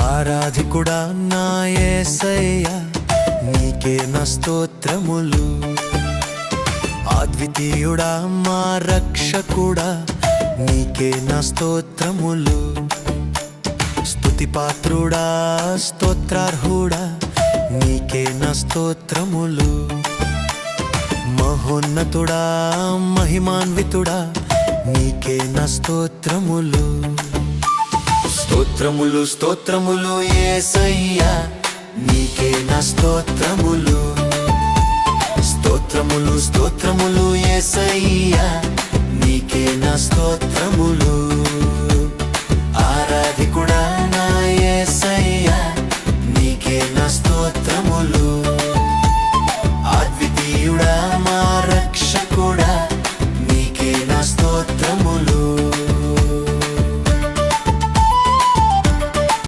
ఆరాధికుడా నా యేసయ్యా, నీకే నా స్తోత్రములు. అద్వితీయుడా మా రక్షకుడా, నీకే నా స్తోత్రములు. స్తుతిపాత్రుడా స్తోత్రార్హుడా, నీకే నా స్తోత్రములు. మహోన్నతుడా మహిమాన్వితుడా, నీకే నా స్తోత్రములు. స్తోత్రములు స్తోత్రములు యేసయ్యా, నీకే నా స్తోత్రములు. స్తోత్రములు స్తోత్రములు యేసయ్యా, నీకే నా స్తోత్రములు.